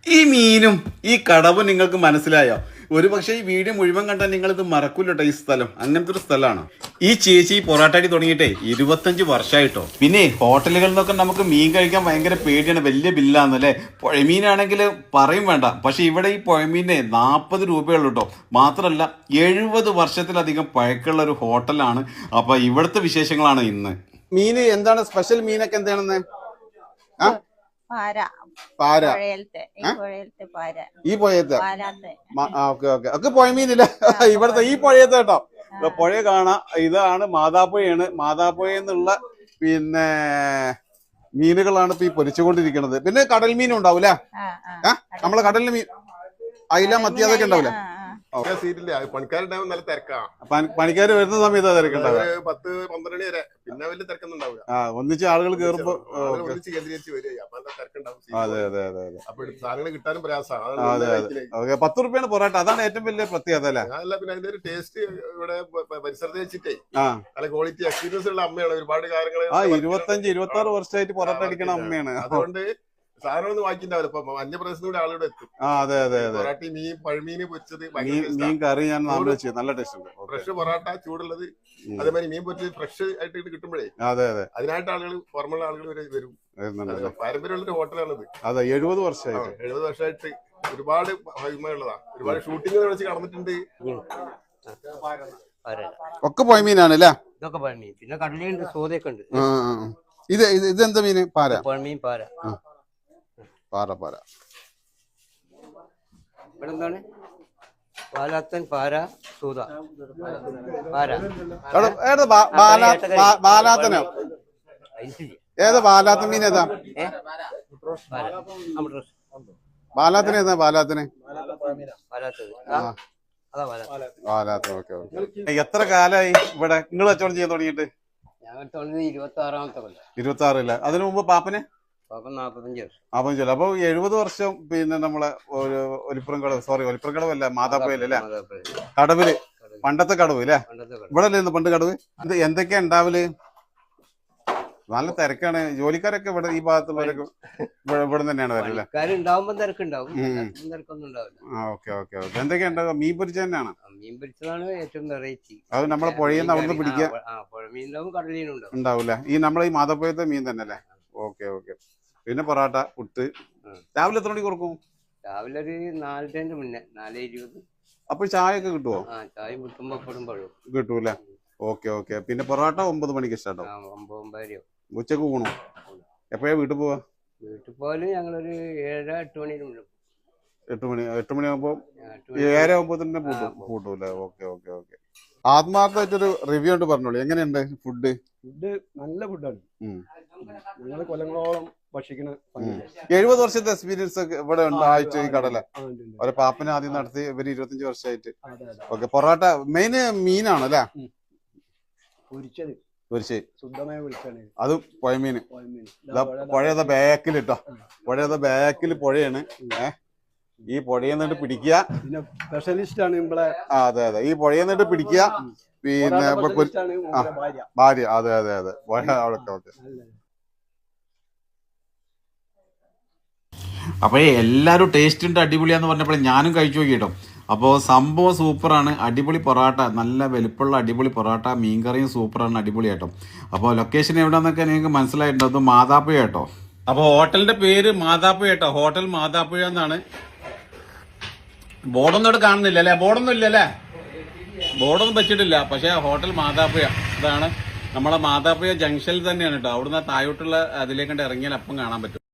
ഈ മീനും ഈ കടവും നിങ്ങൾക്ക് മനസ്സിലായോ? ഒരു പക്ഷേ ഈ വീഡിയോ മുഴുവൻ കണ്ടാൽ നിങ്ങൾ ഇത് മറക്കൂല്ലോ. ഈ സ്ഥലം അങ്ങനത്തെ ഒരു സ്ഥലമാണ്. ഈ ചേച്ചി പൊറാട്ടടി തുടങ്ങിയിട്ടേ 25 വർഷമായിട്ടോ. പിന്നെ ഹോട്ടലുകളിൽ നിന്നൊക്കെ നമുക്ക് മീൻ കഴിക്കാൻ ഭയങ്കര പേടിയാണ്, വലിയ ബില്ലാന്നല്ലേ. പുഴമീനാണെങ്കിൽ പറയും വേണ്ട. പക്ഷെ ഇവിടെ ഈ പുഴമീനെ 40 രൂപയുള്ളൂ കേട്ടോ. മാത്രമല്ല 70 വർഷത്തിലധികം പഴക്കമുള്ള ഒരു ഹോട്ടലാണ്. അപ്പൊ ഇവിടുത്തെ വിശേഷങ്ങളാണ് ഇന്ന്. മീന് എന്താണ് സ്പെഷ്യൽ? മീനൊക്കെ എന്താണെന്ന്? പാര. ഈ പുഴയത്തെ ഓക്കെ ഓക്കെ ഒക്കെ പുഴമീനില്ല ഇവിടുത്തെ ഈ പുഴയത്തെ കേട്ടോ. പുഴ കാണാം. ഇതാണ് മാതാപ്പുഴയാണ്. മാതാപ്പുഴയിൽ നിന്നുള്ള പിന്നെ മീനുകളാണ് ഇപ്പൊ ഈ പൊരിച്ചുകൊണ്ടിരിക്കുന്നത്. പിന്നെ കടൽ മീനും ഉണ്ടാവൂലേ? നമ്മളെ കടലിൽ മീൻ അയില മത്തി അതൊക്കെ ഉണ്ടാവൂലേ? പണിക്കാരുണ്ടാവും, നല്ല തിരക്കാണ്. പണിക്കാര് വരുന്ന സമയത്ത് തിരക്കുണ്ടാവുക 10-12 മണി വരെ. പിന്നെ വലിയ തിരക്കൊന്നും ഉണ്ടാവില്ല. ഒന്നിച്ച് ആളുകൾ കേറുമ്പോ കേന്ദ്രീകരിച്ച് വരിക. അപ്പൊ നല്ല തിരക്കുണ്ടാവും. അതെ അതെ അതെ അതെ. അപ്പൊ സാധനങ്ങൾ കിട്ടാനും പ്രയാസമാണ്. അതെ അതെ. 10 രൂപയാണ് പൊറാട്ട. അതാണ് ഏറ്റവും വലിയ പ്രത്യേകത അല്ലേ? അതല്ല, പിന്നെ അതിന്റെ ഒരു ടേസ്റ്റ് ഇവിടെ പരിസരത്ത് വെച്ചിട്ടേ നല്ല ക്വാളിറ്റി എക്സ്പീരിയൻസ് ഉള്ള അമ്മയാണ്. ഒരുപാട് കാര്യങ്ങൾ 25-26 വർഷമായിട്ട് പൊറാട്ട അടിക്കണ അമ്മയാണ്. അതുകൊണ്ട് സാധനമൊന്നും വാങ്ങിണ്ടാവില്ല. ഇപ്പൊ അന്യപ്രദേശത്തൂടെ ആളുടെ എത്തും. അതെ അതെ അതെ. പൊറാട്ടി, മീൻ, പഴമീന് പൊരിച്ചത്, മീൻ കറി ഞാൻ നല്ല ടേസ്റ്റ് ഉണ്ട്. ഫ്രഷ് പൊറാട്ട ചൂടുള്ളത്, അതേമാതിരി മീൻ പൊരിച്ചത് ഫ്രഷ് ആയിട്ട് കിട്ടുമ്പോഴേ അതെ അതെ അതിനായിട്ട് ആളുകൾ പുറമുള്ള ആളുകൾ വരെ വരും. പാരമ്പര്യമുള്ളൊരു ഹോട്ടലാണിത്. അതെ 70 വർഷമായിട്ട് 70 വർഷമായിട്ട് ഒരുപാട് മഹിമയുള്ളതാ. ഒരുപാട് ഷൂട്ടിംഗ് വെച്ച് നടന്നിട്ടുണ്ട്. ഒക്കെ പോയ മീനാണ് അല്ലേ? ഇതൊക്കെ പഴമീൻ. പിന്നെ കടലുണ്ട്, സോദയൊക്കെ ഉണ്ട്. ഇതെന്താ മീന്? പാര. പഴമീൻ, പാര. പാര പാര. ഇവിടെ എന്താണ്? പാലാത്തൻ, പാര, സൂത. പാര ബാലാത്തനോ? ഏതാ ബാലാത്തൻ മീൻ? ഏതാ ബാലാത്തിന്? ഏതാ ബാലാത്തിന്? ബാലാത്തൻ. Okay okay. എത്ര കാലായി ഇവിടെ നിങ്ങൾ കച്ചവടം ചെയ്യാൻ തുടങ്ങിയിട്ട്? ഞങ്ങൾ 26-ാമത്തെ കൊല്ലം. 26 അതിനു മുമ്പ് പാപ്പന് 45 വർഷം. അപ്പൊ 70 വർഷം. പിന്നെ നമ്മളെ ഒലിപ്പുറം കടവല്ല, മാതാപ്പുഴ അല്ലേ? കടവില്, പണ്ടത്തെ കടവ് അല്ലേ? ഇവിടെ അല്ലേ പണ്ട് കടവ്? എന്തൊക്കെയാ ഉണ്ടാവല്? നല്ല തിരക്കാണ്. ജോലിക്കാരൊക്കെ ഇവിടെ ഈ ഭാഗത്തുള്ളവരൊക്കെ ഇവിടെ തന്നെയാണ് വരല്ലേ? ഉണ്ടാവുമ്പോ തിരക്കുണ്ടാവും, തിരക്കൊന്നും ഉണ്ടാവില്ല. Okay okay okay. എന്തൊക്കെയാ ഉണ്ടാവുക? മീൻ പൊരിച്ച തന്നെയാണ്? മീൻ പൊരിച്ചതാണ് ഏറ്റവും വെറൈറ്റി. അത് നമ്മളെ പുഴയിൽ അവിടുന്ന് പിടിക്കുക പുഴമീനുണ്ടാവും, കടലീനും ഉണ്ടാവൂല. ഈ നമ്മളെ ഈ മാതാപ്പുഴത്തെ മീൻ തന്നെ അല്ലേ? Okay okay. പിന്നെ പൊറാട്ട, പുട്ട്. രാവിലെ എത്ര മണിക്ക് കൊടുക്കും? രാവിലെ ഒരു 4:30 മുന്നേ, 4:20. അപ്പൊ ചായ ഒക്കെ കിട്ടുമോ? ചായ കിട്ടുമ്പോ കിട്ടൂല. Okay okay. പിന്നെ പൊറാട്ട 9 മണിക്ക് സ്റ്റാർട്ട് ആവും. 9-9:30. ഉച്ചക്ക് ഊണും എപ്പോഴാ വീട്ടിൽ പോവാ? വീട്ടിൽ പോയാലും ഞങ്ങളൊരു 7-8 മണിന് 8 മണിയാകുമ്പോ 7 ആകുമ്പോ തന്നെ പൂട്ടൂല. Okay okay okay. ആത്മാർത്ഥമായിട്ടൊരു റിവ്യൂ ഉണ്ട്, പറഞ്ഞോളൂ. എങ്ങനെയുണ്ട് ഫുഡ്? നല്ല ഫുഡാണ്. ഞങ്ങള് കൊല്ലങ്ങളോളം ഭക്ഷിക്കണ 70 വർഷത്തെ എക്സ്പീരിയൻസ് ഒക്കെ ഇവിടെ ഉണ്ടായിട്ട് ഈ കടല. ഒരു പാപ്പന് ആദ്യം നടത്തി ഇവര് 25 വർഷമായിട്ട്. ഓക്കെ. പൊറോട്ട മെയിൻ മീനാണ് അല്ലേ? പൊരിച്ച് ശുദ്ധമായ വിളിച്ചാണ്. അത് പുഴമീന്. പുഴയത ബാക്കിലിട്ടോ. പുഴയത ബാക്കിൽ പുഴയാണ്. ഈ പുഴയെന്നിട്ട് പിടിക്കുക. പിന്നെ സ്പെഷ്യലിസ്റ്റ് ആണ് നമ്മളെ. അതെ അതെ. ഈ പുഴയെന്നിട്ട് പിടിക്കുക. പിന്നെ ഭാര്യ. അതെ അതെ അതെ. ഓക്കെ. അപ്പോൾ എല്ലാവരും ടേസ്റ്റ് ഉണ്ട്, അടിപൊളിയാന്ന് പറഞ്ഞപ്പോൾ ഞാനും കഴിച്ചു നോക്കി കേട്ടോ. അപ്പോൾ സംഭവം സൂപ്പറാണ്. അടിപൊളി പൊറാട്ട, നല്ല വലുപ്പമുള്ള അടിപൊളി പൊറാട്ട. മീൻകറിയും സൂപ്പറാണ്, അടിപൊളിയാട്ടോ. അപ്പോൾ ലൊക്കേഷൻ എവിടെയാണെന്നൊക്കെ നിങ്ങൾക്ക് മനസ്സിലായിട്ടുണ്ടോ? അത് മാതാപ്പുഴ കേട്ടോ. അപ്പോൾ ഹോട്ടലിന്റെ പേര് മാതാപ്പുഴ കേട്ടോ. ഹോട്ടൽ മാതാപ്പുഴ എന്നാണ്. ബോർഡൊന്നും ഇവിടെ കാണുന്നില്ല അല്ലേ? ബോർഡൊന്നും ഇല്ലല്ലേ? ബോർഡൊന്നും വെച്ചിട്ടില്ല. പക്ഷേ ഹോട്ടൽ മാതാപ്പുഴ ഇതാണ്. നമ്മളെ മാതാപ്പുഴ ജംഗ്ഷനിൽ തന്നെയാണ് കേട്ടോ. അവിടുന്ന് താഴോട്ടുള്ള അതിലേക്കണ്ട് ഇറങ്ങിയാൽ അപ്പം കാണാൻ പറ്റും.